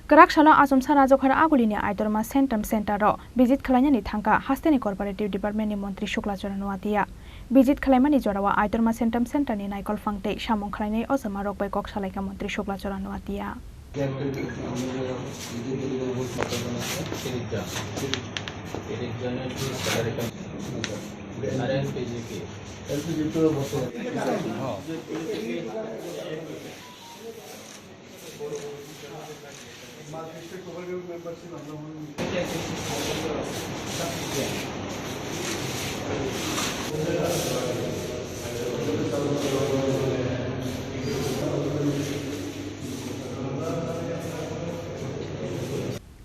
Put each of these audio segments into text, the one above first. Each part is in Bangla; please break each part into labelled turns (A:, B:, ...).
A: Karakshalo Asumsana Jokhara Agulini Aidorma Centrum Centero, Visit Kalayani Tanka, Hasteni Corporative Department Montri Shukla Joranuatia. Visit Kalamani Jorawa Aidorma Centrum Center in Nicol Fangte, Shamon Kalane, Osamarok by Kokshalaka Montri Shukla Joranuatia.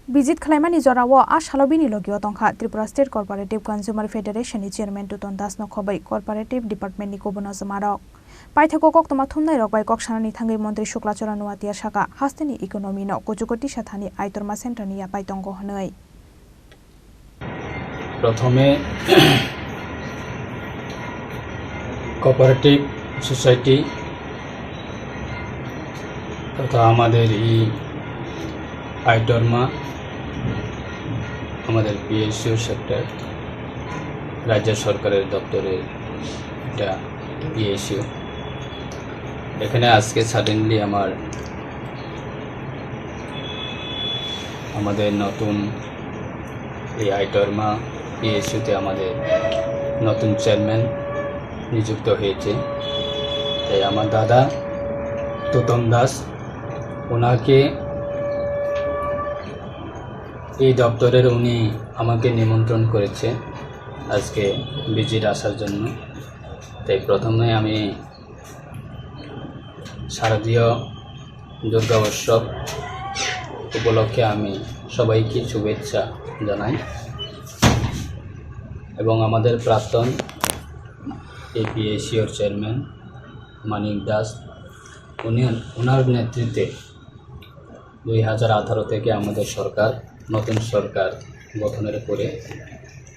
A: Visit Kalamani Jorawa Ashalobini Logio Tonka, Tripura State Cooperative Consumer Federation Chairman Tuton Das Nokobai, Cooperative Department Nikobono Zamarok. Paithakok Tomathumna Rock by Kokshani Tangi Montri Shukla Joranuatia Shaka, Hasteni Economy no Kojukoti Shatani, Aitorma Centrania Paitongo Hanoi.
B: प्रथमे कोऑपरेटिव सोसाइटी तथा हमारे आइटरमा हमारे पीएसयू सेक्टर राज्य सरकार दफ्तरे पीएसयू एखाने आज के सडेनलि हमारे नतून आइटरमा पीएसयूते हमारे नतून चेयरमैन नियुक्त হয়েছে তাই আমার দাদা তুতম দাস ওনাকে এই দপ্তরের উনি আমাকে নিমন্ত্রণ করেছে আজকে ভিজিট আসার জন্য তাই প্রথমে আমি শারদীয় দুর্গা উৎসব উপলক্ষে আমি সবাইকে শুভেচ্ছা জানাই এবং আমাদের প্রাক্তন এপিএসির চেয়ারম্যান মানিক দাস ওনার নেতৃত্বে 2018 থেকে আমাদের সরকার নতুন সরকার গঠনের পরে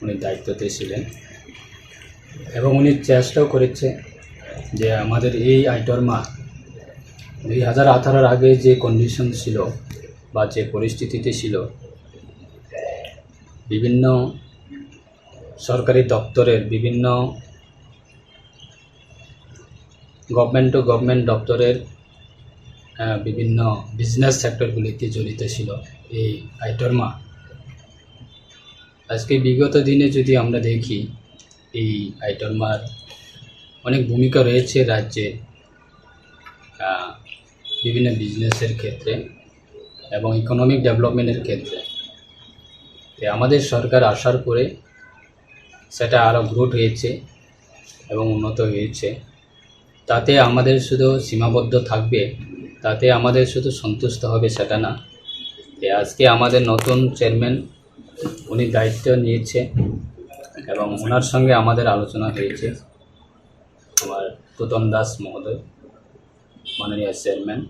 B: উনি দায়িত্বতে ছিলেন এবং উনি চেষ্টাও করেছে যে আমাদের এই আইটরমা 2018 এর আগে যে কন্ডিশন ছিল বা যে পরিস্থিতিতে ছিল বিভিন্ন সরকারি দপ্তরের বিভিন্ন গভর্নমেন্ট টু গভর্নমেন্ট দপ্তরের বিভিন্ন বিজনেস সেক্টরগুলিতে জড়িত ছিল এই আইটরমা আজকে বিগত দিনে যদি আমরা দেখি এই আইটরমার অনেক ভূমিকা রয়েছে রাজ্যে বিভিন্ন বিজনেসের ক্ষেত্রে এবং ইকোনমিক ডেভেলপমেন্টের ক্ষেত্রে আমাদের সরকার আসার পরে সেটা আরো গ্রোথ হয়েছে এবং উন্নত হয়েছে তাতে আমাদের শুধু সীমাবদ্ধ থাকবে তাতে আমাদের শুধু সন্তুষ্ট হবে সেটা না আজকে আমাদের নতুন চেয়ারম্যান উনি দায়িত্ব নিয়েছে এবং ওনার সঙ্গে আমাদের আলোচনা হয়েছে আমার তুতন দাস মহোদয় মাননীয় চেয়ারম্যান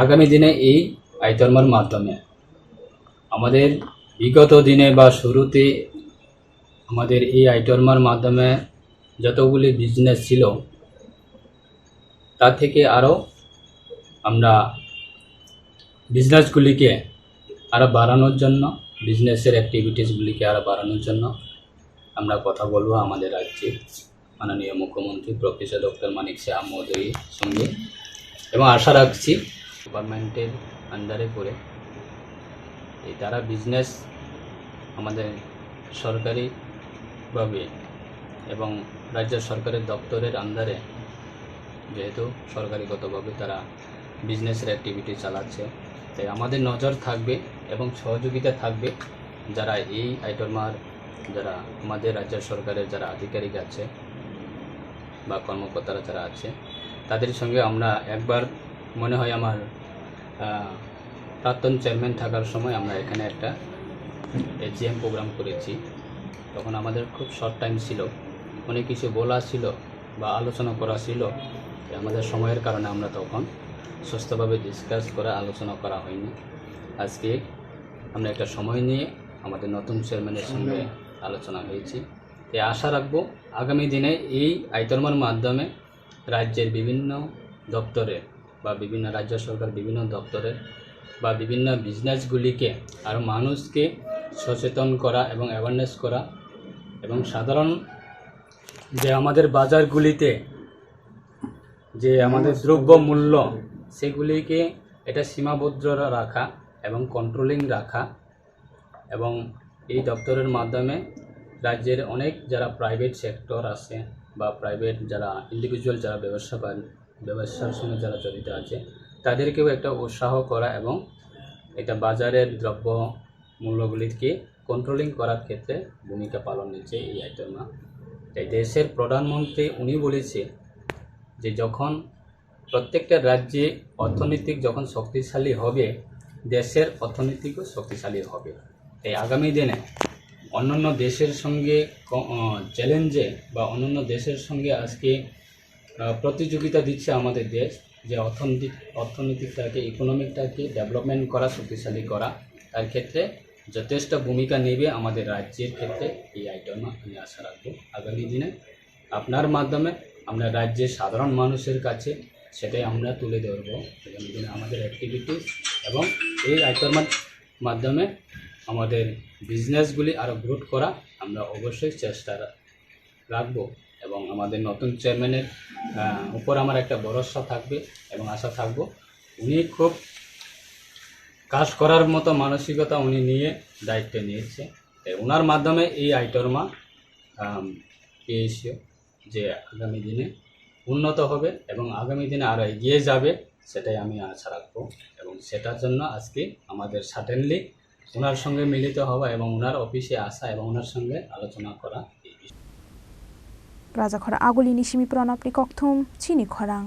B: আগামী দিনে এই আইটরমার মাধ্যমে আমাদের বিগত দিনে বা শুরুতে আমাদের এই আইটরমার মাধ্যমে যতগুলি বিজনেস ছিল তা থেকে আরো আমরা বিজনেসগুলিকে আরো বাড়ানোর জন্য বিজনেসের অ্যাক্টিভিটিসগুলিকে আরো বাড়ানোর জন্য আমরা কথা বলবো আমাদের রাজ্যের মাননীয় মুখ্যমন্ত্রী প্রফেসর ডক্টর মানিক শাহ মহোদয়ের সঙ্গে এবং আশা রাখছি গভর্নমেন্টের আন্ডারে পড়ে এই তারা বিজনেস আমাদের সরকারিভাবে এবং রাজ্য সরকারের দপ্তরের আন্ডারে যেহেতু সরকারিগতভাবে তারা বিজনেসের অ্যাক্টিভিটি চালাচ্ছে তাই আমাদের নজর থাকবে এবং সহযোগিতা থাকবে যারা এই আইটরমার যারা আমাদের রাজ্য সরকারের যারা আধিকারিক আছে বা কর্মকর্তারা যারা আছে তাদের সঙ্গে আমরা একবার মনে হয় আমার প্রাক্তন চেয়ারম্যান থাকার সময় আমরা এখানে একটা এজিএম প্রোগ্রাম করেছি তখন আমাদের খুব শর্ট টাইম ছিল অনেক কিছু বলা ছিল বা আলোচনা করা ছিল আমাদের সময়ের কারণে আমরা তখন সুস্থভাবে ডিসকাস করা আলোচনা করা হয়নি আজকে আমরা একটা সময় নিয়ে আমাদের নতুন চেয়ারম্যানের সঙ্গে আলোচনা হয়েছে আশা রাখবো আগামী দিনে এই আইটরমার মাধ্যমে রাজ্যের বিভিন্ন দপ্তরে বা বিভিন্ন রাজ্য সরকার বিভিন্ন দপ্তরের বা বিভিন্ন বিজনেসগুলিকে আরও মানুষকে সচেতন করা এবং অ্যাওয়ারনেস করা এবং সাধারণ যে আমাদের বাজারগুলিতে যে আমাদের দ্রব্য মূল্য সেগুলিকে এটা সীমাবদ্ধ রাখা এবং কন্ট্রোলিং রাখা এবং এই দপ্তরের মাধ্যমে রাজ্যের অনেক যারা প্রাইভেট সেক্টর আছে বা প্রাইভেট যারা ইন্ডিভিজুয়াল যারা ব্যবসার সঙ্গে যারা জড়িত আছে তাদেরকেও একটা উৎসাহ করা এবং এটা বাজারের দ্রব্য মূল্যগুলিকে কন্ট্রোলিং করার ক্ষেত্রে ভূমিকা পালন নিচ্ছে এই আইটমা। তাই দেশের প্রধানমন্ত্রী উনি বলেছে যে যখন প্রত্যেকটা রাজ্যে অর্থনৈতিক যখন শক্তিশালী হবে দেশের অর্থনীতিও শক্তিশালী হবে। তাই আগামী দিনে অন্যান্য দেশের সঙ্গে চ্যালেঞ্জে বা অন্যান্য দেশের সঙ্গে আজকে প্রতিযোগিতা দিচ্ছে আমাদের দেশ যে অর্থনীতিটাকে ইকোনমিকটাকে ডেভেলপমেন্ট করা শক্তিশালী করা তার ক্ষেত্রে যথেষ্ট ভূমিকা নেবে আমাদের রাজ্যের ক্ষেত্রে এই আইটেমা আমি আশা রাখবো আগামী দিনে আপনার মাধ্যমে আমরা রাজ্যের সাধারণ মানুষের কাছে সেটাই আমরা তুলে ধরবো আগামী দিনে আমাদের অ্যাক্টিভিটিস এবং এই আইটেমার মাধ্যমে আমাদের বিজনেসগুলি আরও গ্রোথ করা আমরা অবশ্যই চেষ্টা রাখবো এবং আমাদের নতুন চেয়ারম্যানের উপর আমার একটা ভরসা থাকবে এবং আশা থাকবো উনি খুব কাজ করার মতো মানসিকতা উনি নিয়ে দায়িত্ব নিয়েছে। ওনার মাধ্যমে এই আইটমা পেয়েছে যে আগামী দিনে উন্নত হবে এবং আগামী দিনে আরও এগিয়ে যাবে সেটাই আমি আশা রাখবো এবং সেটার জন্য আজকে আমাদের সার্টেনলি ওনার সঙ্গে মিলিত হওয়া এবং ওনার অফিসে আসা এবং ওনার সঙ্গে আলোচনা করা।
A: রাজাখরা আগুলিনি সিমি প্রণাপনি ককথুম চিনি খরাং।